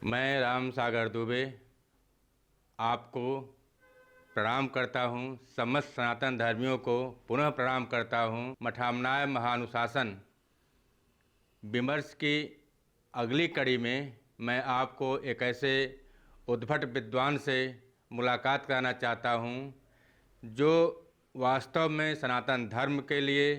मैं राम सागर दुबे आपको प्रणाम करता हूँ। समस्त सनातन धर्मियों को पुनः प्रणाम करता हूँ। मठामनाय महानुशासन विमर्श की अगली कड़ी में मैं आपको एक ऐसे उद्भट विद्वान से मुलाकात कराना चाहता हूँ जो वास्तव में सनातन धर्म के लिए,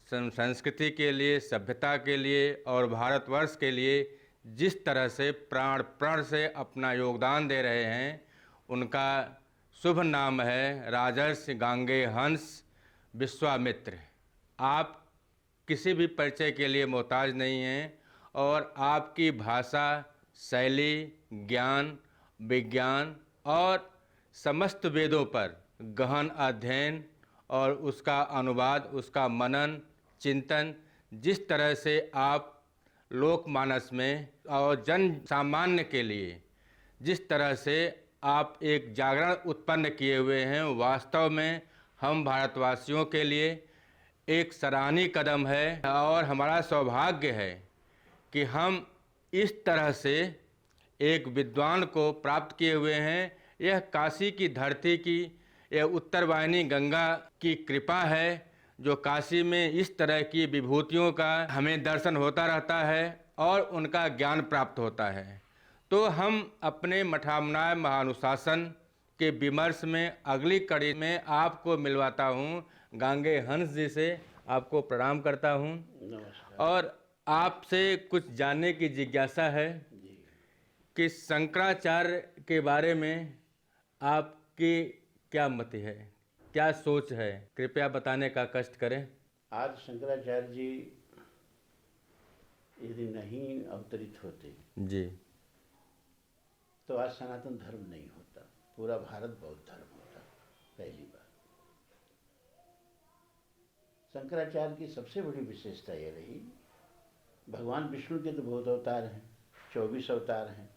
संस्कृति के लिए, सभ्यता के लिए और भारतवर्ष के लिए जिस तरह से प्राण प्रण से अपना योगदान दे रहे हैं, उनका शुभ नाम है राजर्षि गांगेय हंस विश्वामित्र। आप किसी भी परिचय के लिए मोहताज नहीं हैं और आपकी भाषा, शैली, ज्ञान, विज्ञान और समस्त वेदों पर गहन अध्ययन और उसका अनुवाद, उसका मनन, चिंतन, जिस तरह से आप लोकमानस में और जन सामान्य के लिए जिस तरह से आप एक जागरण उत्पन्न किए हुए हैं, वास्तव में हम भारतवासियों के लिए एक सराहनीय कदम है और हमारा सौभाग्य है कि हम इस तरह से एक विद्वान को प्राप्त किए हुए हैं। यह काशी की धरती की, यह उत्तरवाहिनी गंगा की कृपा है जो काशी में इस तरह की विभूतियों का हमें दर्शन होता रहता है और उनका ज्ञान प्राप्त होता है। तो हम अपने मठामनाय महानुशासन के विमर्श में अगली कड़ी में आपको मिलवाता हूँ। गांगेय हंस जी से आपको प्रणाम करता हूँ। नमस्कार। और आपसे कुछ जानने की जिज्ञासा है कि शंकराचार्य के बारे में आपकी क्या मत है, क्या सोच है, कृपया बताने का कष्ट करें। आज शंकराचार्य जी यदि नहीं अवतरित होते जी, तो आज सनातन धर्म नहीं होता, पूरा भारत बौद्ध धर्म होता। पहली बात, शंकराचार्य की सबसे बड़ी विशेषता यह रही, भगवान विष्णु के तो बहुत अवतार हैं, 24 अवतार हैं,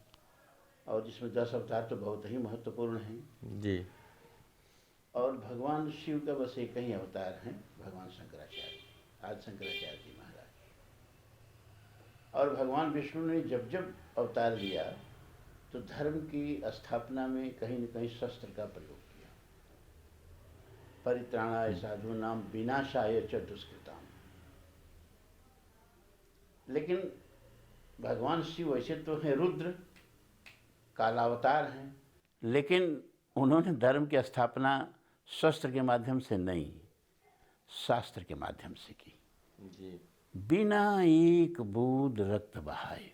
और जिसमें 10 अवतार तो बहुत ही महत्वपूर्ण हैं जी। और भगवान शिव का बस एक ही अवतार हैं, भगवान शंकराचार्य। आज शंकराचार्य जी महाराज और भगवान विष्णु ने जब जब अवतार लिया तो धर्म की स्थापना में कहीं न कहीं शस्त्र का प्रयोग किया। परित्राणाय साधूनां विनाशाय च दुष्कृताम्। लेकिन भगवान शिव वैसे तो हैं रुद्र, कालावतार हैं, लेकिन उन्होंने धर्म की स्थापना शस्त्र के माध्यम से नहीं, शास्त्र के माध्यम से की। जी। बिना एक बूंद रक्त बहाए,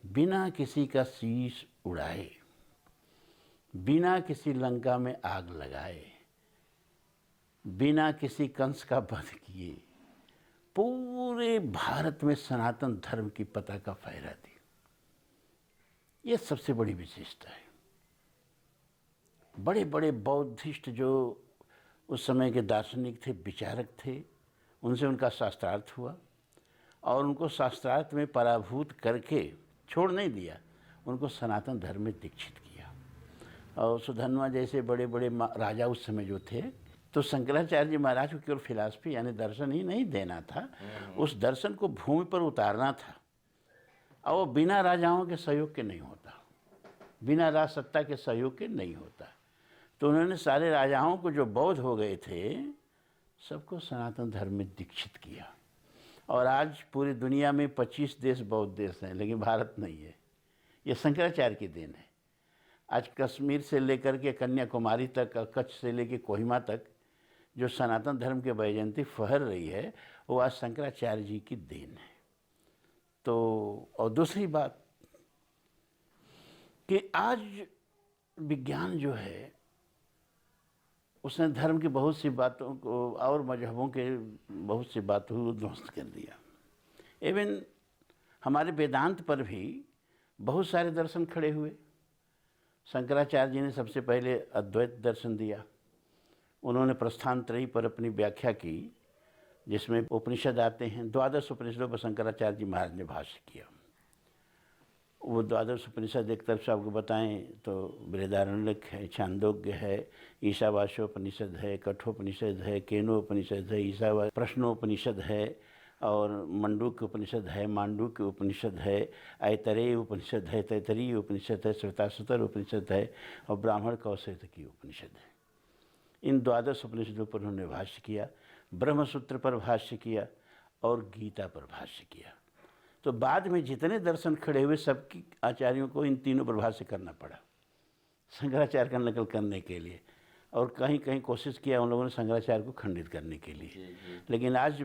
बिना किसी का शीश उड़ाए, बिना किसी लंका में आग लगाए, बिना किसी कंस का वध किए पूरे भारत में सनातन धर्म की पताका फहरा दी। ये सबसे बड़ी विशेषता है। बड़े बड़े बौद्धिस्ट जो उस समय के दार्शनिक थे, विचारक थे, उनसे उनका शास्त्रार्थ हुआ और उनको शास्त्रार्थ में पराभूत करके छोड़ नहीं दिया, उनको सनातन धर्म में दीक्षित किया। और सुधन्वा जैसे बड़े बड़े राजा उस समय जो थे, तो शंकराचार्य जी महाराज को केवल फिलॉसफी यानी दर्शन ही नहीं देना था, उस दर्शन को भूमि पर उतारना था। और वो बिना राजाओं के सहयोग के नहीं होता, बिना राज सत्ता के सहयोग के नहीं होता। तो उन्होंने सारे राजाओं को जो बौद्ध हो गए थे सबको सनातन धर्म में दीक्षित किया। और आज पूरी दुनिया में 25 देश बौद्ध देश हैं, लेकिन भारत नहीं है। ये शंकराचार्य की देन है। आज कश्मीर से लेकर के कन्याकुमारी तक, कच्छ से लेकर कोहिमा तक जो सनातन धर्म की वैजयंती फहर रही है, वो आज शंकराचार्य जी की देन है। तो और दूसरी बात कि आज विज्ञान जो है उसने धर्म की बहुत सी बातों को और मजहबों के बहुत सी बातों को ध्वस्त कर दिया। इवन हमारे वेदांत पर भी बहुत सारे दर्शन खड़े हुए। शंकराचार्य जी ने सबसे पहले अद्वैत दर्शन दिया। उन्होंने प्रस्थान त्रयी पर अपनी व्याख्या की, जिसमें उपनिषद आते हैं। 12 उपनिषदों पर शंकराचार्य जी महाराज ने भाष्य किया। वो 12 उपनिषद एक तरफ से आपको बताएं तो बृहदारण्यक है, छांदोग्य है, ईशावास्योपनिषद है, कठोपनिषद है, केनोपनिषद है, ईशावास प्रश्नोपनिषद है, और मंडूक्य उपनिषद है, मांडूक्य उपनिषद है, ऐतरेय उपनिषद है, तैतरीय उपनिषद है, श्वेताश्वतर उपनिषद है और ब्राह्मण कौशिकी उपनिषद है। इन 12 उपनिषदों पर उन्होंने भाष्य किया, ब्रह्मसूत्र पर भाष्य किया और गीता पर भाष्य किया। तो बाद में जितने दर्शन खड़े हुए सबकी आचार्यों को इन तीनों पर भाष्य करना पड़ा शंकराचार्य का नकल करने के लिए, और कहीं कहीं कोशिश किया उन लोगों ने शंकराचार्य को खंडित करने के लिए। लेकिन आज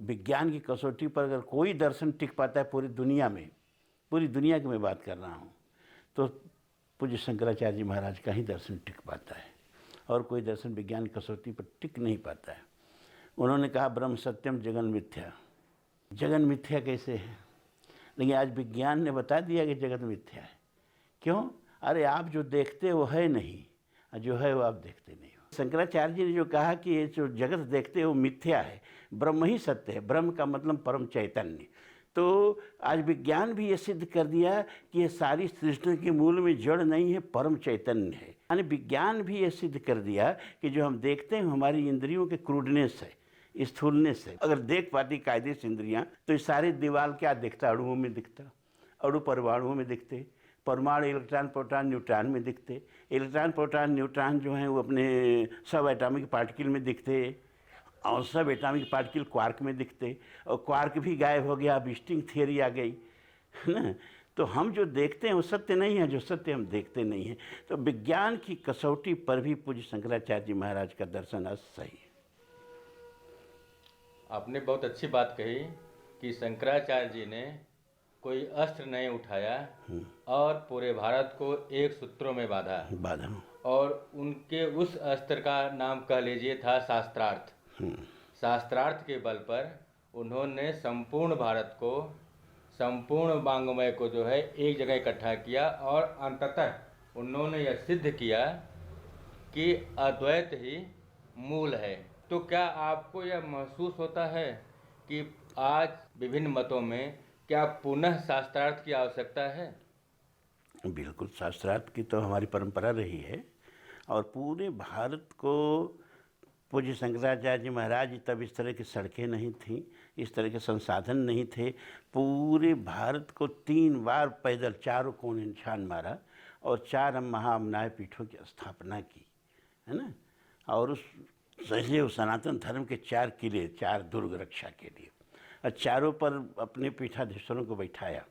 विज्ञान की कसौटी पर अगर कोई दर्शन टिक पाता है पूरी दुनिया में, पूरी दुनिया की मैं बात कर रहा हूँ, तो पूज्य शंकराचार्य जी महाराज का ही दर्शन टिक पाता है, और कोई दर्शन विज्ञान की कसौटी पर टिक नहीं पाता है। उन्होंने कहा ब्रह्म सत्यम जगन मिथ्या। जगन मिथ्या कैसे है? लेकिन आज विज्ञान ने बता दिया कि जगत मिथ्या है। क्यों? अरे आप जो देखते हो है नहीं, जो है वो आप देखते नहीं हो। शंकराचार्य जी ने जो कहा कि ये जो जगत देखते हो मिथ्या है, ब्रह्म ही सत्य है। ब्रह्म का मतलब परम चैतन्य। तो आज विज्ञान भी ये सिद्ध कर दिया कि ये सारी सृष्टि के मूल में जड़ नहीं है, परम चैतन्य है। यानी विज्ञान भी ये सिद्ध कर दिया कि जो हम देखते हैं हमारी इंद्रियों के क्रूडनेस है, स्थूलनेस है। अगर देख पाती कायदे से इंद्रियाँ तो ये सारे दीवार क्या दिखता? अणुओं में दिखता, अणु परमाणुओं में दिखते, परमाणु इलेक्ट्रॉन प्रोटॉन न्यूट्रॉन में दिखते, इलेक्ट्रॉन प्रोटॉन न्यूट्रॉन जो हैं वो अपने सब एटॉमिक पार्टिकल में दिखते, और सब एटॉमिक पार्टिकल क्वार्क में दिखते, और क्वार्क भी गायब हो गया, अब स्ट्रिंग थियरी आ गई, है ना। तो हम जो देखते हैं वो सत्य नहीं है, जो सत्य हम देखते नहीं हैं। तो विज्ञान की कसौटी पर भी पूज्य शंकराचार्य जी महाराज का दर्शन आज सही है। आपने बहुत अच्छी बात कही कि शंकराचार्य जी ने कोई अस्त्र नहीं उठाया और पूरे भारत को एक सूत्रों में बांधा, और उनके उस अस्त्र का नाम कह लीजिए था शास्त्रार्थ। शास्त्रार्थ के बल पर उन्होंने संपूर्ण भारत को, संपूर्ण वांग्मय को जो है एक जगह इकट्ठा किया, और अंततः उन्होंने यह सिद्ध किया कि अद्वैत ही मूल है। तो क्या आपको यह महसूस होता है कि आज विभिन्न मतों में क्या पुनः शास्त्रार्थ की आवश्यकता है? बिल्कुल, शास्त्रार्थ की तो हमारी परंपरा रही है, और पूरे भारत को पूज्य शंकराचार्य जी महाराज, तब इस तरह की सड़कें नहीं थीं, इस तरह के संसाधन नहीं थे। पूरे भारत को 3 बार पैदल चारों कोने छान मारा और 4 महाअमनाय पीठों की स्थापना की, है ना। और उस सनातन धर्म के 4 किले, 4 दुर्ग रक्षा के लिए, और चारों पर अपने पीठाधीश्वरों को बैठाया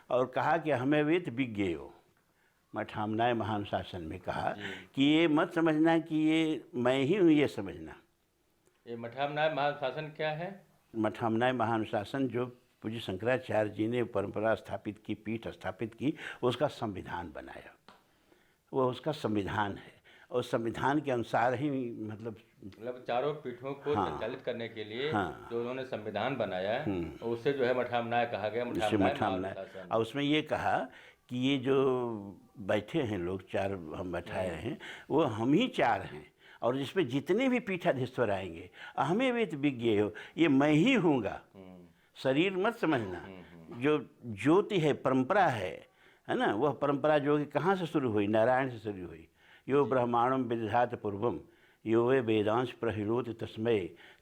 और कहा कि हमें वेद विज्ञ हो। मठामनाय महानुशासन में कहा कि ये मत समझना कि ये मैं ही हूँ, ये समझना। ये मठामनाय महानुशासन क्या है? मठामनाय महानुशासन जो पूज्य शंकराचार्य जी ने परंपरा स्थापित की, पीठ स्थापित की, उसका संविधान बनाया। वो उसका संविधान है, और संविधान के अनुसार ही मतलब चारों पीठों को संचालित करने के लिए जो उन्होंने संविधान बनाया, उससे जो है मठामनाय कहा गया, मठामनाय। और उसमें ये कहा कि ये जो बैठे हैं लोग, 4 हम बैठाए हैं, वो हम ही 4 हैं, और जिसमें जितने भी पीठाधीश्वर आएंगे हमें वेद विज्ञ हो, ये मैं ही हूँगा। शरीर मत समझना, जो ज्योति है, परंपरा है ना। वह परंपरा जो कि कहाँ से शुरू हुई? नारायण से शुरू हुई। यो ब्रह्मांडम विदधात पूर्वम यो वे वेदांश प्रहिणोति तस्मै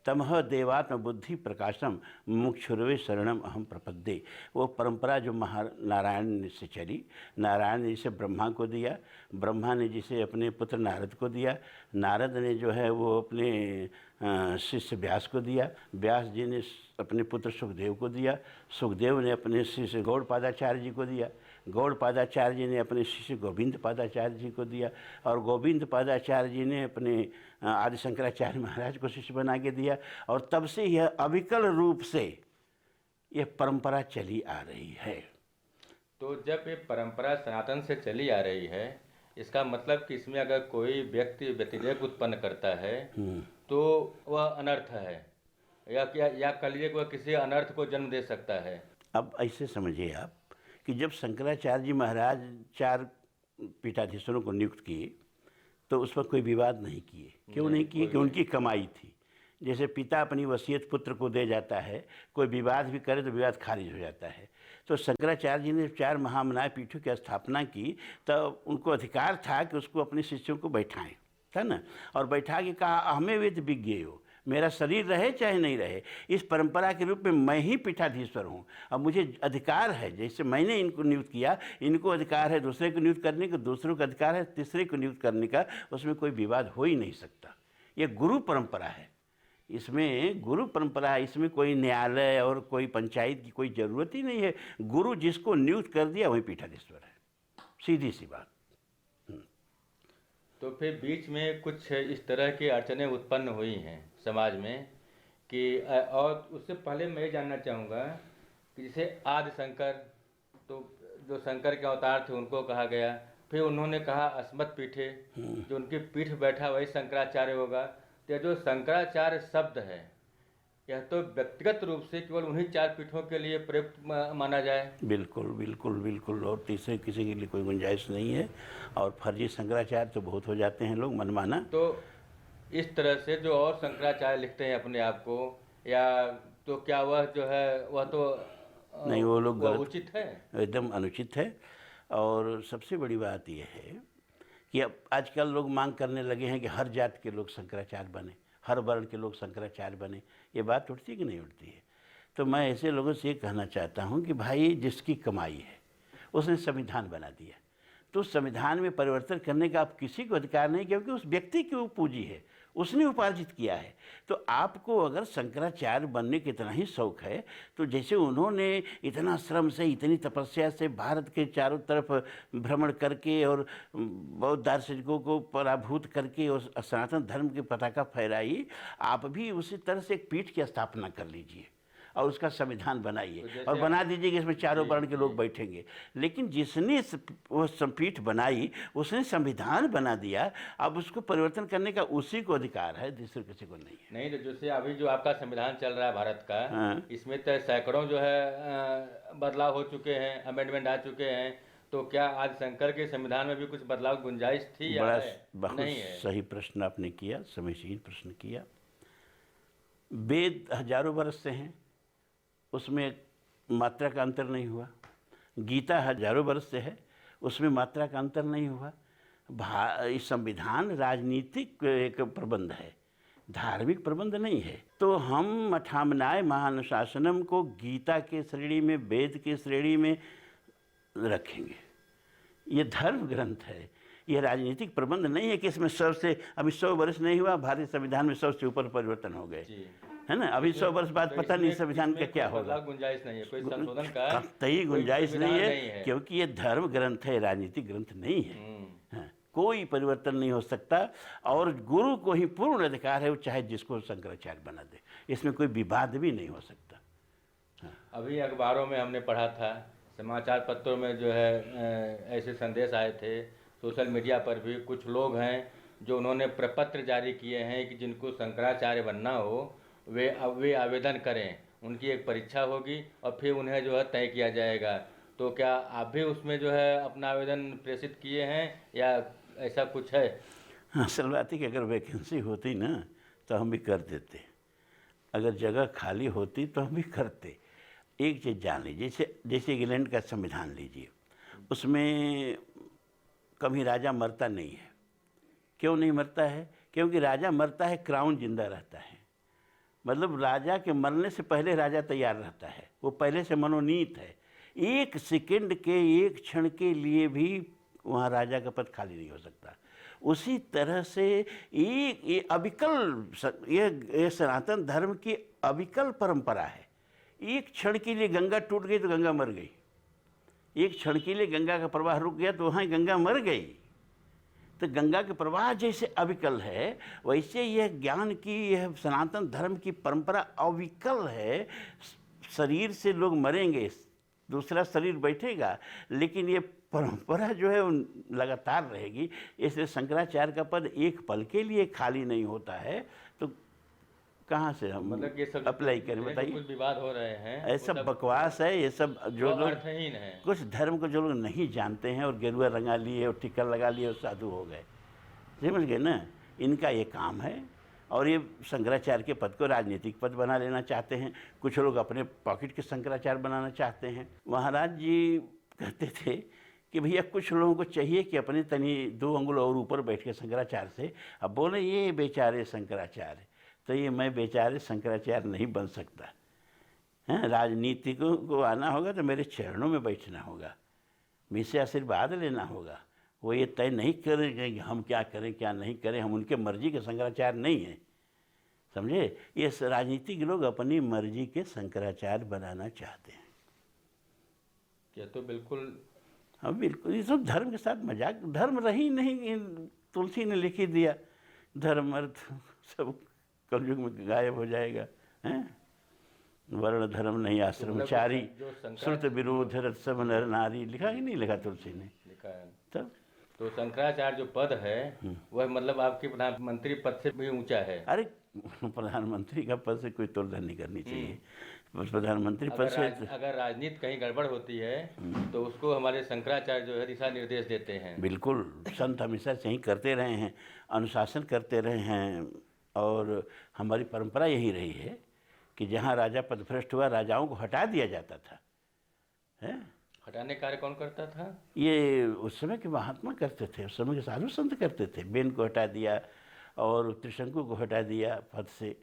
तमह देवात्म बुद्धि प्रकाशम मुक्षुर्वे शरणम अहम प्रपद्ये। वो परंपरा जो नारायण से चली, नारायण ने जिसे ब्रह्मा को दिया, ब्रह्मा ने जिसे अपने पुत्र नारद को दिया, नारद ने जो है वो अपने शिष्य व्यास को दिया, व्यास जी ने अपने पुत्र सुखदेव को दिया, सुखदेव ने अपने शिष्य गौड़पादाचार्य जी को दिया, गौड़पादाचार्य जी ने अपने शिष्य गोविंद पादाचार्य जी को दिया, और गोविंद पादाचार्य जी ने अपने आदि शंकराचार्य महाराज को शिष्य बना के दिया। और तब से यह अविकल रूप से यह परंपरा चली आ रही है। तो जब ये परंपरा सनातन से चली आ रही है, इसका मतलब कि इसमें अगर कोई व्यक्ति व्यतिरेक उत्पन्न करता है तो वह अनर्थ है, या कह लीजिए वह किसी अनर्थ को जन्म दे सकता है। अब ऐसे समझिए आप कि जब शंकराचार्य जी महाराज 4 पीठाधीश्वरों को नियुक्त किए तो उस पर कोई विवाद नहीं किए। क्यों नहीं किए? कि उनकी कमाई थी। जैसे पिता अपनी वसीयत पुत्र को दे जाता है, कोई विवाद भी करे तो विवाद खारिज हो जाता है। तो शंकराचार्य जी ने 4 महामनाय पीठों की स्थापना की, तो उनको अधिकार था कि उसको अपने शिष्यों को बैठाएं, था ना। और बैठा के कहा हमें वेद विज्ञ हो, मेरा शरीर रहे चाहे नहीं रहे, इस परंपरा के रूप में मैं ही पीठाधीश्वर हूँ। अब मुझे अधिकार है, जैसे मैंने इनको नियुक्त किया, इनको अधिकार है दूसरे को नियुक्त करने का, दूसरों को अधिकार है तीसरे को नियुक्त करने का। उसमें कोई विवाद हो ही नहीं सकता। ये गुरु परंपरा है, इसमें गुरु परंपरा है, इसमें कोई न्यायालय और कोई पंचायत की कोई ज़रूरत ही नहीं है। गुरु जिसको नियुक्त कर दिया वही पीठाधीश्वर है, सीधी सी बात। तो फिर बीच में कुछ इस तरह की अड़चनें उत्पन्न हुई हैं समाज में कि और उससे पहले मैं ये जानना चाहूँगा कि जैसे आदि शंकर, तो जो शंकर के अवतार थे उनको कहा गया, फिर उन्होंने कहा अस्मत् पीठे, जो उनकी पीठ बैठा वही शंकराचार्य होगा। तो जो शंकराचार्य शब्द है यह तो व्यक्तिगत रूप से केवल उन्हीं 4 पीठों के लिए प्रयुक्त माना जाए? बिल्कुल बिल्कुल बिल्कुल, और तीसरे किसी के लिए कोई गुंजाइश नहीं है। और फर्जी शंकराचार्य तो बहुत हो जाते हैं लोग मनमाना। तो इस तरह से जो और शंकराचार्य लिखते हैं अपने आप को, या तो क्या वह जो है वह तो नहीं, वो लोग वह उचित है? एकदम अनुचित है। और सबसे बड़ी बात यह है कि अब आजकल लोग मांग करने लगे हैं कि हर जात के लोग शंकराचार्य बने, हर वर्ण के लोग शंकराचार्य बने। ये बात उठती कि नहीं उठती है? तो मैं ऐसे लोगों से ये कहना चाहता हूँ कि भाई, जिसकी कमाई है उसने संविधान बना दिया, तो उस संविधान में परिवर्तन करने का आप किसी को अधिकार नहीं, क्योंकि उस व्यक्ति की वो पूंजी है, उसने उपार्जित किया है। तो आपको अगर शंकराचार्य बनने का इतना ही शौक है, तो जैसे उन्होंने इतना श्रम से, इतनी तपस्या से भारत के चारों तरफ भ्रमण करके और बौद्ध दार्शनिकों को पराभूत करके और सनातन धर्म की पताका फहराई, आप भी उसी तरह से एक पीठ की स्थापना कर लीजिए और उसका संविधान बनाइए और बना दीजिए कि इसमें चारों वर्ण के लोग बैठेंगे। लेकिन जिसने वो पीठ बनाई उसने संविधान बना दिया, अब उसको परिवर्तन करने का उसी को अधिकार है, दूसरे किसी को नहीं है। नहीं, तो जैसे अभी जो आपका संविधान चल रहा है भारत का, हाँ, इसमें तो सैकड़ों जो है बदलाव हो चुके हैं, अमेंडमेंट आ चुके हैं। तो क्या आज शंकर के संविधान में भी कुछ बदलाव की गुंजाइश थी या बहुत नहीं है? सही प्रश्न आपने किया, समीचीन प्रश्न किया। वेद हजारों वर्ष से हैं, उसमें मात्रा का अंतर नहीं हुआ। गीता हजारों वर्ष से है, उसमें मात्रा का अंतर नहीं हुआ। इस संविधान राजनीतिक एक प्रबंध है, धार्मिक प्रबंध नहीं है। तो हम मठामनाय महानुशासनम को गीता के श्रेणी में, वेद के श्रेणी में रखेंगे। ये धर्म ग्रंथ है, ये राजनीतिक प्रबंध नहीं है कि इसमें सबसे, अभी 100 वर्ष नहीं हुआ भारतीय संविधान में सबसे ऊपर परिवर्तन हो गए, है ना। अभी 100 वर्ष बाद पता नहीं संविधान का क्या होगा। गुंजाइश नहीं है, कोई संशोधन का कतई गुंजाइश नहीं है, क्योंकि ये धर्म ग्रंथ है, राजनीतिक ग्रंथ नहीं है। कोई परिवर्तन नहीं हो सकता और गुरु को ही पूर्ण अधिकार है, वो चाहे जिसको शंकराचार्य बना दे, इसमें कोई विवाद भी नहीं हो सकता। अभी अखबारों में हमने पढ़ा था, समाचार पत्रों में जो है ऐसे संदेश आए थे, सोशल मीडिया पर भी कुछ लोग हैं जो उन्होंने प्रपत्र जारी किए हैं कि जिनको शंकराचार्य बनना हो वे आवेदन करें, उनकी एक परीक्षा होगी और फिर उन्हें जो है तय किया जाएगा। तो क्या आप भी उसमें जो है अपना आवेदन प्रेषित किए हैं या ऐसा कुछ है? असल बात है कि अगर वैकेंसी होती ना तो हम भी कर देते, अगर जगह खाली होती तो हम भी करते। एक चीज़ जान लीजिए, जैसे इंग्लैंड का संविधान लीजिए, उसमें कभी राजा मरता नहीं है। क्यों नहीं मरता है? क्योंकि राजा मरता है, क्राउन जिंदा रहता है। मतलब राजा के मरने से पहले राजा तैयार रहता है, वो पहले से मनोनीत है। एक सेकंड के, एक क्षण के लिए भी वहाँ राजा का पद खाली नहीं हो सकता। उसी तरह से ये अविकल, ये सनातन धर्म की अविकल परंपरा है। एक क्षण के लिए गंगा टूट गई तो गंगा मर गई, एक क्षण के लिए गंगा का प्रवाह रुक गया तो वहाँ गंगा मर गई। तो गंगा के प्रवाह जैसे अविकल है, वैसे यह ज्ञान की, यह सनातन धर्म की परंपरा अविकल है। शरीर से लोग मरेंगे, दूसरा शरीर बैठेगा, लेकिन ये परंपरा जो है लगातार रहेगी। इसलिए शंकराचार्य का पद एक पल के लिए खाली नहीं होता है। तो कहाँ से हम मतलब ये सब अप्लाई करें, बताइए? कुछ विवाद हो रहे हैं, ऐसा बकवास है ये सब। जो लोग अर्थहीन है, कुछ धर्म को जो लोग नहीं जानते हैं और गेरुआ रंगा लिए और टिक्का लगा लिए और साधु हो गए, समझ गए ना। इनका ये काम है और ये शंकराचार्य के पद को राजनीतिक पद बना लेना चाहते हैं। कुछ लोग अपने पॉकेट के शंकराचार्य बनाना चाहते हैं। महाराज जी कहते थे कि भैया कुछ लोगों को चाहिए कि अपने तनी 2 अंगुल और ऊपर बैठ के शंकराचार्य से अब बोले ये बेचारे शंकराचार्य। तो ये मैं बेचारे शंकराचार्य नहीं बन सकता। हैं, राजनीतिकों को आना होगा तो मेरे चरणों में बैठना होगा, मुझसे आशीर्वाद लेना होगा। वो ये तय नहीं करेंगे कि हम क्या करें क्या नहीं करें, हम उनके मर्जी के शंकराचार्य नहीं हैं, समझे। ये राजनीतिक लोग अपनी मर्जी के शंकराचार्य बनाना चाहते हैं। ये तो बिल्कुल, हाँ बिल्कुल, ये सब धर्म के साथ मजाक। धर्म रही नहीं, तुलसी ने लिख ही दिया, धर्म अर्थ सब कलयुग में गायब हो जाएगा। हैं, वर्ण धर्म नहीं आश्रमचारी, श्रुत विरोध रत सब नर नारी, लिखा कि नहीं लिखा तुलसी ने? लिखा है। तब तो शंकराचार्य जो पद है वह मतलब आपके प्रधानमंत्री पद से भी ऊंचा है। अरे प्रधानमंत्री का पद से कोई तुलना नहीं करनी चाहिए। प्रधानमंत्री पद से अगर राजनीति कहीं गड़बड़ होती है तो उसको हमारे शंकराचार्य जो है दिशा निर्देश देते हैं। बिल्कुल, संत हमेशा से ही करते रहे हैं, अनुशासन करते रहे हैं। और हमारी परंपरा यही रही है कि जहाँ राजा पदभ्रष्ट हुआ, राजाओं को हटा दिया जाता था। है, हटाने कार्य कौन करता था? ये उस समय के महात्मा करते थे, उस समय के साधु संत करते थे। बेन को हटा दिया और त्रिशंकु को हटा दिया पद से।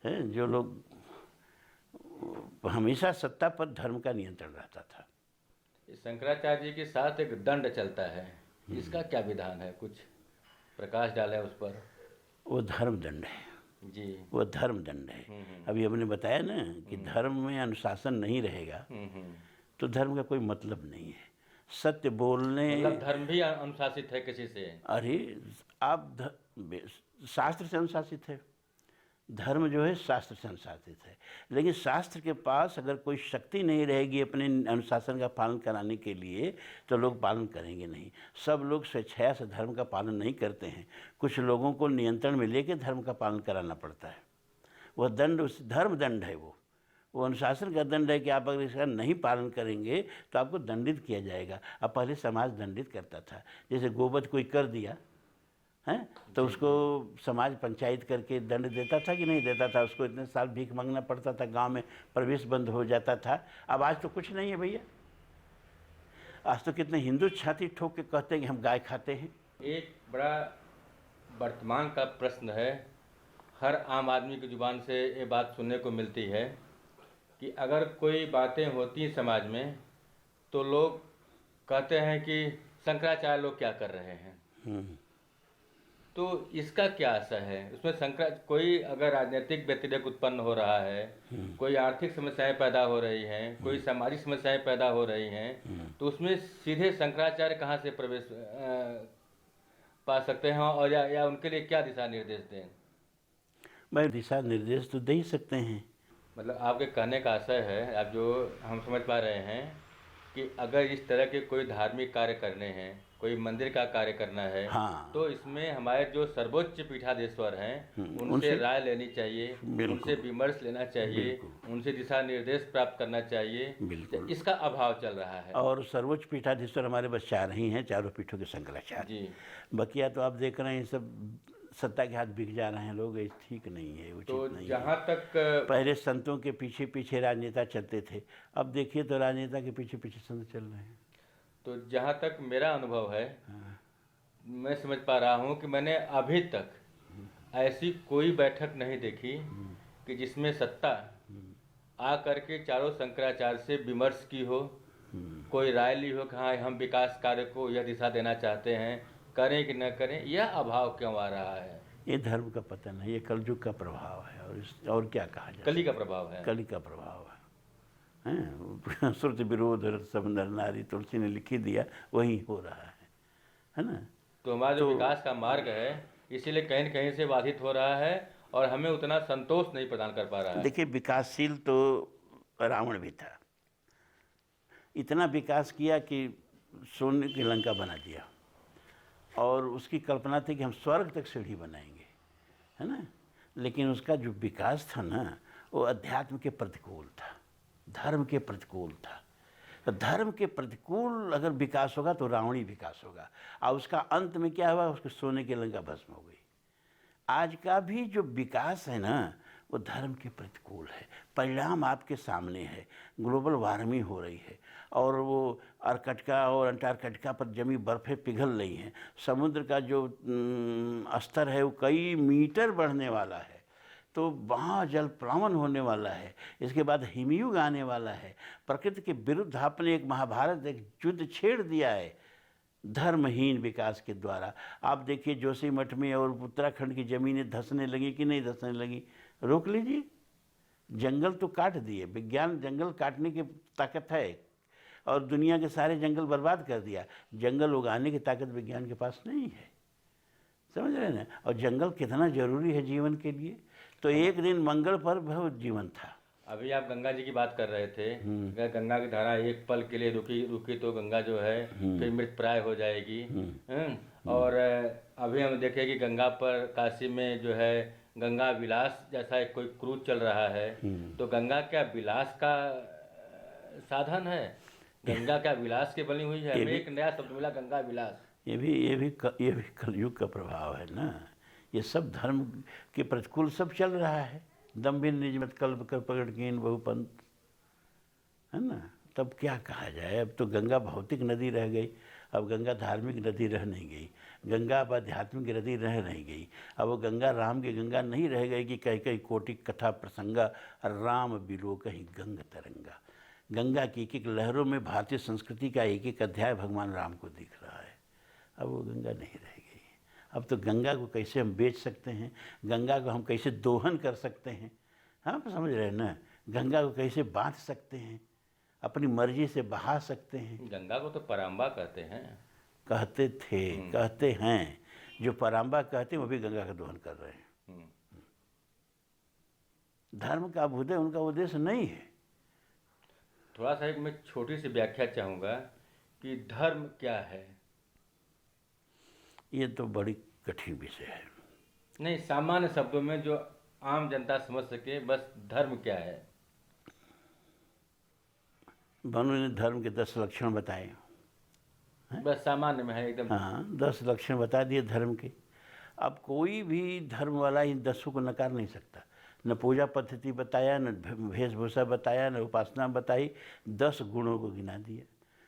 हैं, जो लोग हमेशा सत्ता पर धर्म का नियंत्रण रहता था। शंकराचार्य जी के साथ एक दंड चलता है, इसका क्या विधान है? कुछ प्रकाश डाले उस पर। वो धर्म दंड है जी, वो धर्म दंड है। अभी हमने बताया ना कि धर्म में अनुशासन नहीं रहेगा तो धर्म का कोई मतलब नहीं है। सत्य बोलने, मतलब धर्म भी अनुशासित है किसी से? अरे आप शास्त्र से अनुशासित है, धर्म जो है शास्त्र से अनुशासित है। लेकिन शास्त्र के पास अगर कोई शक्ति नहीं रहेगी अपने अनुशासन का पालन कराने के लिए तो लोग पालन करेंगे नहीं। सब लोग स्वेच्छा से धर्म का पालन नहीं करते हैं, कुछ लोगों को नियंत्रण में लेकर धर्म का पालन कराना पड़ता है। वह दंड उस धर्म दंड है, वो अनुशासन का दंड है कि आप अगर इसका नहीं पालन करेंगे तो आपको दंडित किया जाएगा। अब पहले समाज दंडित करता था, जैसे गोवध कोई कर दिया हैं तो उसको समाज पंचायत करके दंड देता था कि नहीं देता था? उसको इतने साल भीख मांगना पड़ता था, गांव में प्रवेश बंद हो जाता था। अब आज तो कुछ नहीं है भैया, आज तो कितने हिंदू छाती ठोक के कहते हैं कि हम गाय खाते हैं। एक बड़ा वर्तमान का प्रश्न है, हर आम आदमी की जुबान से ये बात सुनने को मिलती है कि अगर कोई बातें होती हैं समाज में तो लोग कहते हैं कि शंकराचार्य लोग क्या कर रहे हैं। तो इसका क्या असर है उसमें? कोई अगर राजनीतिक व्यतिरेक उत्पन्न हो रहा है, कोई आर्थिक समस्याएं पैदा हो रही हैं, कोई सामाजिक समस्याएं पैदा हो रही हैं, तो उसमें सीधे शंकराचार्य कहाँ से प्रवेश पा सकते हैं? और या उनके लिए क्या दिशा निर्देश दें? भाई दिशा निर्देश तो दे ही सकते हैं। मतलब आपके कहने का आशय है, आप जो हम समझ पा रहे हैं कि अगर इस तरह के कोई धार्मिक कार्य करने हैं, कोई मंदिर का कार्य करना है, हाँ, तो इसमें हमारे जो सर्वोच्च पीठाधीश्वर हैं उनसे राय लेनी चाहिए, उनसे विमर्श लेना चाहिए, उनसे दिशा निर्देश प्राप्त करना चाहिए। तो इसका अभाव चल रहा है। और सर्वोच्च पीठाधीश्वर हमारे बस 4 ही हैं, चारों पीठों के शंकराचार्य जी। बकिया तो आप देख रहे हैं सब सत्ता के हाथ बिक जा रहे हैं लोग, ये ठीक नहीं है, उचित तो नहीं जहाँ है। तक पहले संतों के पीछे पीछे राजनेता चलते थे, अब देखिए तो राजनेता के पीछे पीछे संत चल रहे हैं। तो जहाँ तक मेरा अनुभव है, मैं समझ पा रहा हूँ कि मैंने अभी तक ऐसी कोई बैठक नहीं देखी कि जिसमें सत्ता आ करके चारों शंकराचार्य से विमर्श की हो, कोई राय ली हो कि हाँ हम विकास कार्य को यह दिशा देना चाहते हैं, करें कि न करें। यह अभाव क्यों आ रहा है? ये धर्म का पतन है, ये कलयुग का प्रभाव है। और क्या कहा जाए, कली का प्रभाव है। कली का प्रभाव है। श्रुत विरोध सब नर नारी, तुलसी ने लिख ही दिया, वही हो रहा है ना। तो हमारा जो विकास का मार्ग है इसीलिए कहीं न कहीं से बाधित हो रहा है और हमें उतना संतोष नहीं प्रदान कर पा रहा है। देखिए, विकासशील तो रावण भी था, इतना विकास किया कि सोने की लंका बना दिया, और उसकी कल्पना थी कि हम स्वर्ग तक सीढ़ी बनाएंगे, है ना। लेकिन उसका जो विकास था ना, वो अध्यात्म के प्रतिकूल था, धर्म के प्रतिकूल था। तो धर्म के प्रतिकूल अगर विकास होगा तो रावणी विकास होगा, और उसका अंत में क्या हुआ, उसके सोने की लंका भस्म हो गई। आज का भी जो विकास है ना, वो धर्म के प्रतिकूल है। परिणाम आपके सामने है, ग्लोबल वार्मिंग हो रही है, और वो अर्कटिका और अंटार्कटिका पर जमी बर्फ़ें पिघल रही हैं। समुद्र का जो स्तर है वो कई मीटर बढ़ने वाला है। तो वहाँ जल प्लावन होने वाला है, इसके बाद हिमयुग आने वाला है। प्रकृति के विरुद्ध आपने एक महाभारत, एक युद्ध छेड़ दिया है धर्महीन विकास के द्वारा। आप देखिए जोशीमठ में और उत्तराखंड की ज़मीनें धंसने लगी कि नहीं धंसने लगी? रोक लीजिए। जंगल तो काट दिए, विज्ञान जंगल काटने की ताकत है और दुनिया के सारे जंगल बर्बाद कर दिया। जंगल उगाने की ताकत विज्ञान के पास नहीं है, समझ रहे हैं ना? और जंगल कितना जरूरी है जीवन के लिए। तो एक दिन मंगल पर बहुत जीवन था। अभी आप गंगा जी की बात कर रहे थे, अगर गंगा की धारा एक पल के लिए रुकी तो गंगा जो है फिर मृत प्राय हो जाएगी। और अभी हम देखें कि गंगा पर काशी में जो है गंगा विलास जैसा एक कोई क्रूज चल रहा है, तो गंगा क्या विलास का साधन है? गंगा क्या विलास की बनी हुई है? हमें एक नया शब्द मिला, गंगा विलास। ये भी कलयुग का प्रभाव है ना। ये सब धर्म के प्रतिकूल सब चल रहा है। दम्भिन निजमत कल्प कर पकड़ कीन बहुपंथ, है ना। तब क्या कहा जाए? अब तो गंगा भौतिक नदी रह गई, अब गंगा धार्मिक नदी रह नहीं गई, गंगा अब आध्यात्मिक नदी रह नहीं गई। अब वो गंगा राम की गंगा नहीं रह गई कि कहीं कहीं कोटि कथा प्रसंगा राम बिलो कहीं गंग तरंगा। गंगा की एक एक लहरों में भारतीय संस्कृति का एक एक अध्याय भगवान राम को दिख रहा है। अब वो गंगा नहीं रह गई। अब तो गंगा को कैसे हम बेच सकते हैं, गंगा को हम कैसे दोहन कर सकते हैं, हाँ समझ रहे हैं ना। गंगा को कैसे बांध सकते हैं, अपनी मर्जी से बहा सकते हैं। गंगा को तो पराम्बा कहते हैं, कहते थे, कहते हैं। जो पराम्बा कहते हैं वो भी गंगा का दोहन कर रहे हैं। धर्म का अभ्युदय उनका उद्देश्य नहीं है। थोड़ा सा एक मैं छोटी सी व्याख्या चाहूँगा कि धर्म क्या है। ये तो बड़ी कठिन विषय है। नहीं, सामान्य शब्दों में जो आम जनता समझ सके, बस धर्म क्या है। बनु ने धर्म के 10 लक्षण बताए, बस सामान्य में है एकदम। हाँ 10 लक्षण बता दिए धर्म के। अब कोई भी धर्म वाला इन 10 को नकार नहीं सकता। न पूजा पद्धति बताया, न वेशभूषा बताया, न उपासना बताई, 10 गुणों को गिना दिया।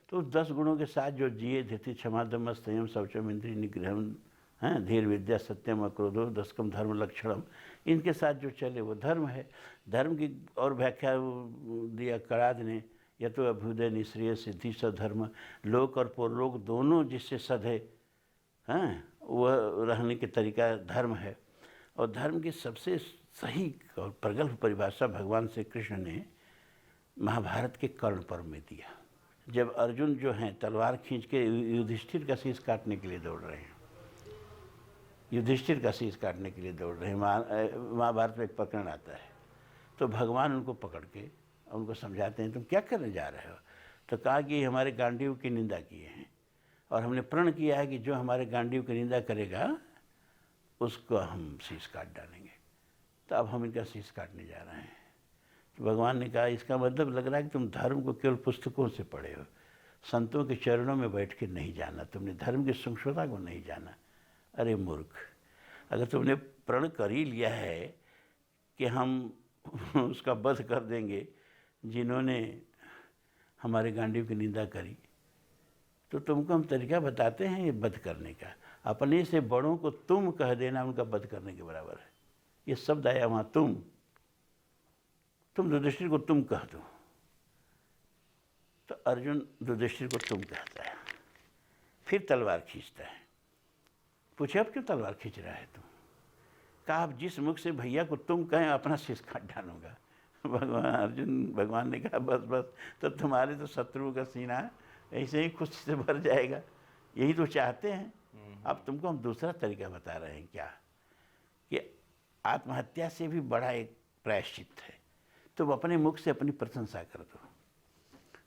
तो उस 10 गुणों के साथ जो जिए, धृति क्षमा दम संयम शौचम इंद्रिय निग्रहम, हैं धीर विद्या सत्यम अक्रोधो 10कम धर्म लक्षणम, इनके साथ जो चले वो धर्म है। धर्म की और व्याख्या दिया कड़ाद ने, यह तो अभ्युदय निश्रेय सिद्धि सधर्म, लोक और परलोक दोनों जिससे सधे, हैं वह रहने के तरीका धर्म है। और धर्म की सबसे सही और प्रगल्भ परिभाषा भगवान श्री कृष्ण ने महाभारत के कर्ण पर्व में दिया। जब अर्जुन जो हैं तलवार खींच के युधिष्ठिर का शीश काटने के लिए दौड़ रहे हैं, युधिष्ठिर का शीश काटने के लिए दौड़ रहे हैं, महाभारत में एक प्रकरण आता है। तो भगवान उनको पकड़ के उनको समझाते हैं, तुम क्या करने जा रहे हो? तो कहा कि हमारे गांडीव की निंदा किए हैं और हमने प्रण किया है कि जो हमारे गांडीव की निंदा करेगा उसको हम शीश काट डालेंगे। तो अब हम इनका शीश काटने जा रहे हैं। तो भगवान ने कहा इसका मतलब लग रहा है कि तुम धर्म को केवल पुस्तकों से पढ़े हो, संतों के चरणों में बैठ के नहीं जाना, तुमने धर्म की सूक्ष्मता को नहीं जाना। अरे मूर्ख, अगर तुमने प्रण कर ही लिया है कि हम उसका वध कर देंगे जिन्होंने हमारे गांडीव की निंदा करी, तो तुमको हम तरीका बताते हैं ये वध करने का। अपने से बड़ों को तुम कह देना उनका वध करने के बराबर है। ये शब्द आया वहाँ तुम युधिष्ठिर को तुम कह दो। तो अर्जुन युधिष्ठिर को तुम कहता है, फिर तलवार खींचता है। पूछे अब क्यों तलवार खींच रहा है तुम? कहा आप जिस मुख से भैया को तुम कहें अपना शीश काट डालूंगा। भगवान ने कहा बस बस, तो तुम्हारे तो शत्रुओं का सीना ऐसे ही खुशी से भर जाएगा, यही तो चाहते हैं। अब तुमको हम दूसरा तरीका बता रहे हैं क्या, कि आत्महत्या से भी बड़ा एक प्रायश्चित है, तुम अपने मुख से अपनी प्रशंसा कर दो।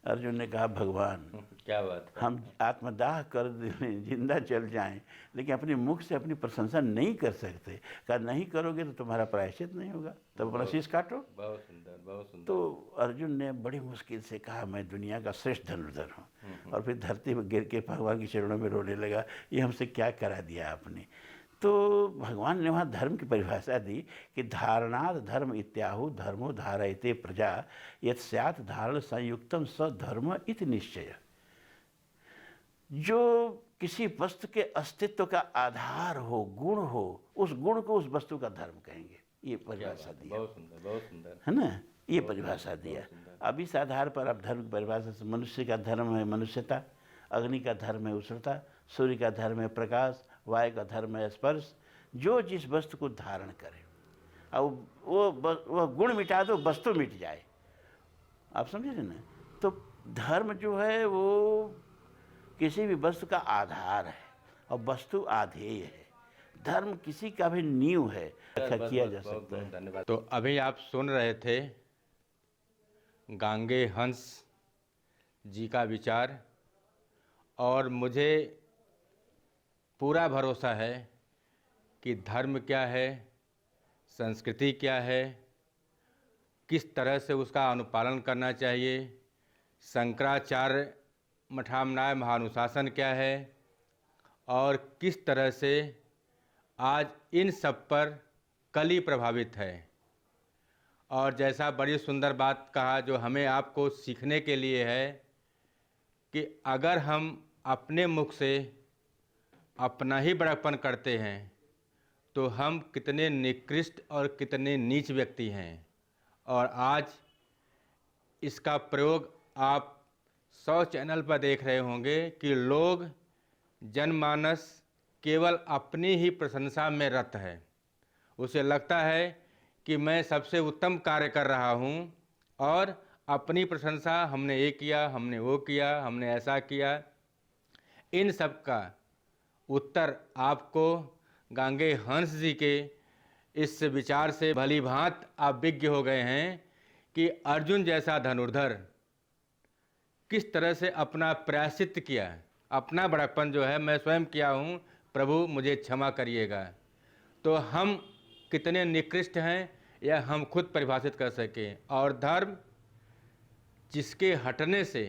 अर्जुन ने कहा भगवान क्या बात है, हम आत्मदाह कर दें, जिंदा चल जाएं, लेकिन अपने मुख से अपनी प्रशंसा नहीं कर सकते। कहा नहीं करोगे तो तुम्हारा प्रायश्चित नहीं होगा, तब अपना शीश काटो। बहुत सुंदर, बहुत सुंदर। तो अर्जुन ने बड़ी मुश्किल से कहा मैं दुनिया का श्रेष्ठ धनुर्धर हूँ, और फिर धरती पर गिर के भगवान के चरणों में रोने लगा, ये हमसे क्या करा दिया आपने। तो भगवान ने वहाँ धर्म की परिभाषा दी कि धारणात् धर्म इत्याहु धर्मो धारयते प्रजा यत् स्यात् धारण संयुक्तम स धर्म इति निश्चय। जो किसी वस्तु के अस्तित्व का आधार हो, गुण हो, उस गुण को उस वस्तु का धर्म कहेंगे। ये परिभाषा दिया, बहुत सुंदर, बहुत सुंदर, है ना, ये परिभाषा दिया। अब इस आधार पर आप धर्म की परिभाषा से, मनुष्य का धर्म है मनुष्यता, अग्नि का धर्म है उष्णता, सूर्य का धर्म है प्रकाश, वायु का धर्म है स्पर्श। जो जिस वस्तु को धारण करे, अब वो गुण मिटा दो, वस्तु मिट जाए। आप समझे ना? तो धर्म जो है वो किसी भी वस्तु का आधार है और वस्तु आधेय है। धर्म किसी का भी नींव है, रखा किया जा सकता है। धन्यवाद। तो अभी आप सुन रहे थे गांगे हंस जी का विचार, और मुझे पूरा भरोसा है कि धर्म क्या है, संस्कृति क्या है, किस तरह से उसका अनुपालन करना चाहिए, शंकराचार्य मठामनाय महानुशासन क्या है, और किस तरह से आज इन सब पर कली प्रभावित है। और जैसा बड़ी सुंदर बात कहा जो हमें आपको सीखने के लिए है कि अगर हम अपने मुख से अपना ही बड़प्पन करते हैं तो हम कितने निकृष्ट और कितने नीच व्यक्ति हैं। और आज इसका प्रयोग आप 100 चैनल पर देख रहे होंगे कि लोग, जनमानस केवल अपनी ही प्रशंसा में रत है। उसे लगता है कि मैं सबसे उत्तम कार्य कर रहा हूँ, और अपनी प्रशंसा, हमने ये किया, हमने वो किया, हमने ऐसा किया। इन सब का उत्तर आपको गांगे हंस जी के इस विचार से भली भांति आप विज्ञ हो गए हैं कि अर्जुन जैसा धनुर्धर किस तरह से अपना प्रायश्चित किया। अपना बड़प्पन जो है मैं स्वयं किया हूँ, प्रभु मुझे क्षमा करिएगा। तो हम कितने निकृष्ट हैं यह हम खुद परिभाषित कर सकें। और धर्म जिसके हटने से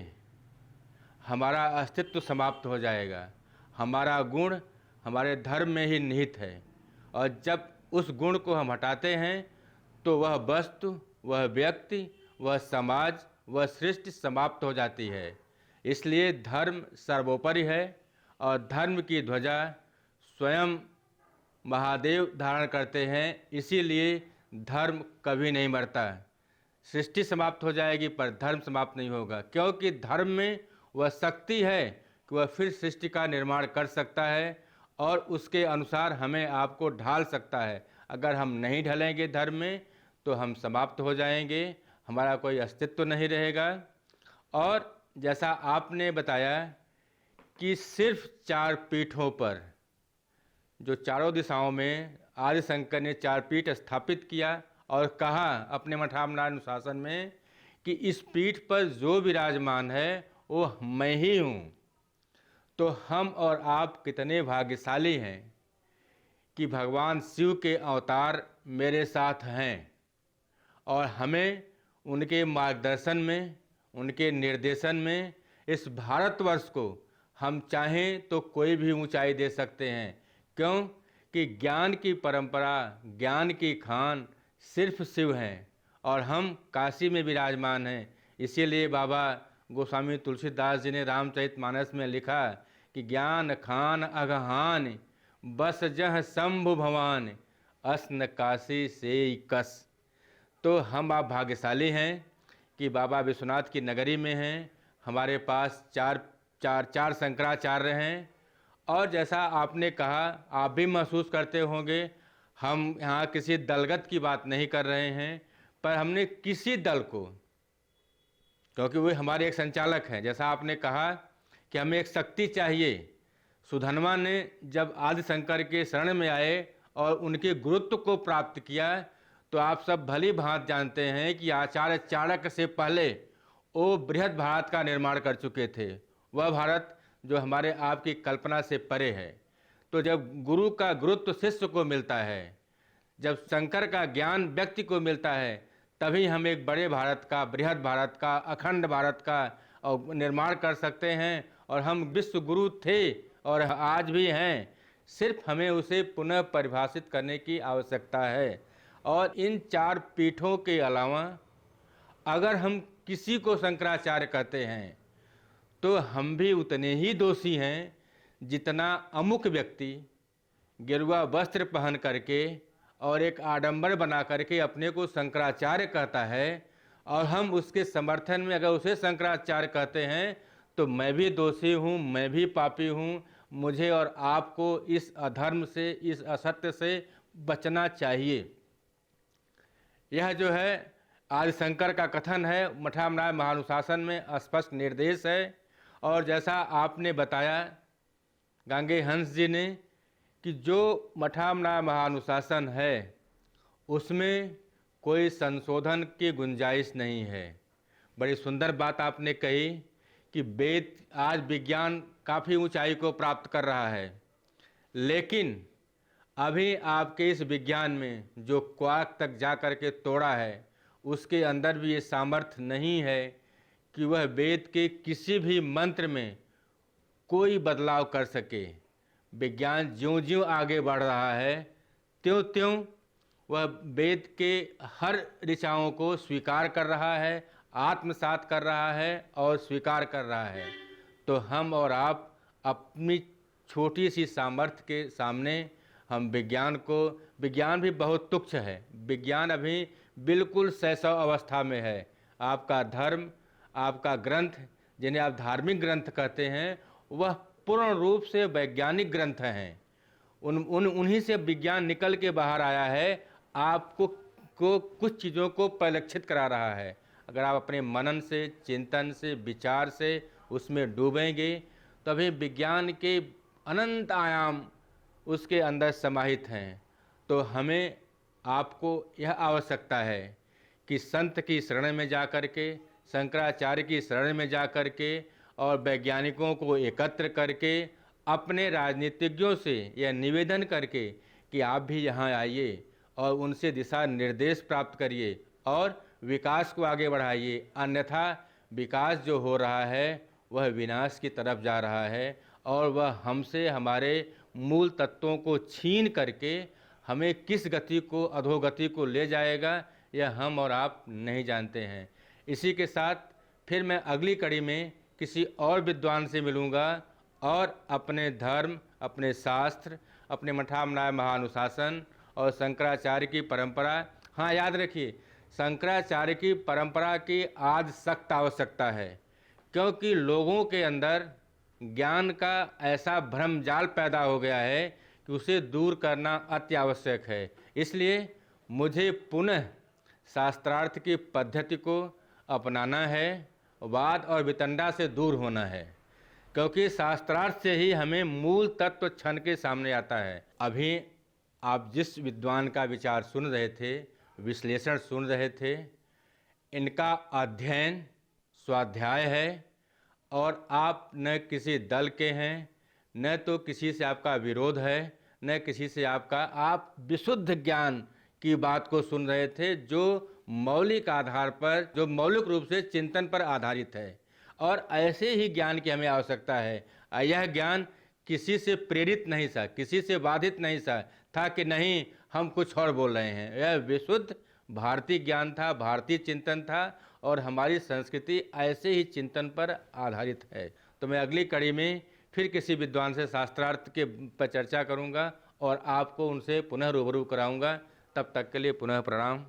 हमारा अस्तित्व समाप्त हो जाएगा। हमारा गुण हमारे धर्म में ही निहित है, और जब उस गुण को हम हटाते हैं तो वह वस्तु, वह व्यक्ति, वह समाज, वह सृष्टि समाप्त हो जाती है। इसलिए धर्म सर्वोपरि है, और धर्म की ध्वजा स्वयं महादेव धारण करते हैं। इसीलिए धर्म कभी नहीं मरता। सृष्टि समाप्त हो जाएगी पर धर्म समाप्त नहीं होगा, क्योंकि धर्म में वह शक्ति है कि वह फिर सृष्टि का निर्माण कर सकता है और उसके अनुसार हमें आपको ढाल सकता है। अगर हम नहीं ढलेंगे धर्म में तो हम समाप्त हो जाएंगे, हमारा कोई अस्तित्व नहीं रहेगा। और जैसा आपने बताया कि सिर्फ 4 पीठों पर, जो चारों दिशाओं में आदि शंकर ने 4 पीठ स्थापित किया और कहा अपने मठामनाय अनुशासन में कि इस पीठ पर जो विराजमान है वो मैं ही हूँ। तो हम और आप कितने भाग्यशाली हैं कि भगवान शिव के अवतार मेरे साथ हैं, और हमें उनके मार्गदर्शन में, उनके निर्देशन में इस भारतवर्ष को हम चाहें तो कोई भी ऊंचाई दे सकते हैं। क्यों कि ज्ञान की परंपरा, ज्ञान की खान सिर्फ शिव हैं, और हम काशी में विराजमान हैं। इसीलिए बाबा गोस्वामी तुलसीदास जी ने रामचरितमानस में लिखा कि ज्ञान खान अगहान, बस जह शंभु भवान, असन काशी से कस। तो हम आप भाग्यशाली हैं कि बाबा विश्वनाथ की नगरी में हैं। हमारे पास चार शंकराचार्य हैं। और जैसा आपने कहा, आप भी महसूस करते होंगे, हम यहाँ किसी दलगत की बात नहीं कर रहे हैं, पर हमने किसी दल को, क्योंकि वे हमारे एक संचालक हैं। जैसा आपने कहा कि हमें एक शक्ति चाहिए। सुधन्वा ने जब आदि शंकर के शरण में आए और उनके गुरुत्व को प्राप्त किया, तो आप सब भली भांति जानते हैं कि आचार्य चाणक्य से पहले वो बृहद भारत का निर्माण कर चुके थे। वह भारत जो हमारे आपकी कल्पना से परे है। तो जब गुरु का गुरुत्व शिष्य को मिलता है, जब शंकर का ज्ञान व्यक्ति को मिलता है, तभी हम एक बड़े भारत का, बृहद भारत का, अखंड भारत का निर्माण कर सकते हैं। और हम विश्व गुरु थे और आज भी हैं, सिर्फ हमें उसे पुनः परिभाषित करने की आवश्यकता है। और इन 4 पीठों के अलावा अगर हम किसी को शंकराचार्य कहते हैं तो हम भी उतने ही दोषी हैं जितना अमुक व्यक्ति गेरुआ वस्त्र पहन करके और एक आडंबर बना करके अपने को शंकराचार्य कहता है और हम उसके समर्थन में अगर उसे शंकराचार्य कहते हैं तो मैं भी दोषी हूँ, मैं भी पापी हूँ। मुझे और आपको इस अधर्म से, इस असत्य से बचना चाहिए। यह जो है आदि शंकर का कथन है, मठामनाय महानुशासन में स्पष्ट निर्देश है। और जैसा आपने बताया गांगे हंस जी ने कि जो मठामनाय महानुशासन है उसमें कोई संशोधन की गुंजाइश नहीं है। बड़ी सुंदर बात आपने कही कि वेद आज विज्ञान काफ़ी ऊंचाई को प्राप्त कर रहा है, लेकिन अभी आपके इस विज्ञान में जो क्वार्क तक जा कर के तोड़ा है उसके अंदर भी ये सामर्थ्य नहीं है कि वह वेद के किसी भी मंत्र में कोई बदलाव कर सके। विज्ञान ज्यों-ज्यों आगे बढ़ रहा है त्यों-त्यों वह वेद के हर ऋचाओं को स्वीकार कर रहा है, आत्मसात कर रहा है और स्वीकार कर रहा है। तो हम और आप अपनी छोटी सी सामर्थ्य के सामने हम विज्ञान भी बहुत तुच्छ है। विज्ञान अभी बिल्कुल शैशव अवस्था में है। आपका धर्म, आपका ग्रंथ, जिन्हें आप धार्मिक ग्रंथ कहते हैं, वह पूर्ण रूप से वैज्ञानिक ग्रंथ हैं। उन्हीं से विज्ञान निकल के बाहर आया है, आपको कुछ चीज़ों को परिलक्षित करा रहा है। अगर आप अपने मनन से, चिंतन से, विचार से उसमें डूबेंगे तभी विज्ञान के अनंत आयाम उसके अंदर समाहित हैं। तो हमें आपको यह आवश्यकता है कि संत की शरण में जा कर के, शंकराचार्य की शरण में जा कर के और वैज्ञानिकों को एकत्र करके अपने राजनीतिज्ञों से यह निवेदन करके कि आप भी यहाँ आइए और उनसे दिशा निर्देश प्राप्त करिए और विकास को आगे बढ़ाइए। अन्यथा विकास जो हो रहा है वह विनाश की तरफ जा रहा है और वह हमसे हमारे मूल तत्वों को छीन करके हमें किस गति को, अधोगति को ले जाएगा, यह हम और आप नहीं जानते हैं। इसी के साथ फिर मैं अगली कड़ी में किसी और विद्वान से मिलूँगा और अपने धर्म, अपने शास्त्र, अपने मठामनाय महानुशासन और शंकराचार्य की परंपरा, हाँ याद रखिए, शंकराचार्य की परंपरा की आज सख्त आवश्यकता है, क्योंकि लोगों के अंदर ज्ञान का ऐसा भ्रमजाल पैदा हो गया है कि उसे दूर करना अति आवश्यक है। इसलिए मुझे पुनः शास्त्रार्थ की पद्धति को अपनाना है, वाद और वितंडा से दूर होना है, क्योंकि शास्त्रार्थ से ही हमें मूल तत्व क्षण के सामने आता है। अभी आप जिस विद्वान का विचार सुन रहे थे, विश्लेषण सुन रहे थे, इनका अध्ययन स्वाध्याय है और आप न किसी दल के हैं, न तो किसी से आपका विरोध है, न किसी से आप विशुद्ध ज्ञान की बात को सुन रहे थे जो मौलिक आधार पर, जो मौलिक रूप से चिंतन पर आधारित है। और ऐसे ही ज्ञान की हमें आवश्यकता है। यह ज्ञान किसी से प्रेरित नहीं था, किसी से बाधित नहीं था कि नहीं हम कुछ और बोल रहे हैं। यह विशुद्ध भारतीय ज्ञान था, भारतीय चिंतन था और हमारी संस्कृति ऐसे ही चिंतन पर आधारित है। तो मैं अगली कड़ी में फिर किसी विद्वान से शास्त्रार्थ के पर चर्चा करूंगा और आपको उनसे पुनः रूबरू कराऊंगा। तब तक के लिए पुनः प्रणाम।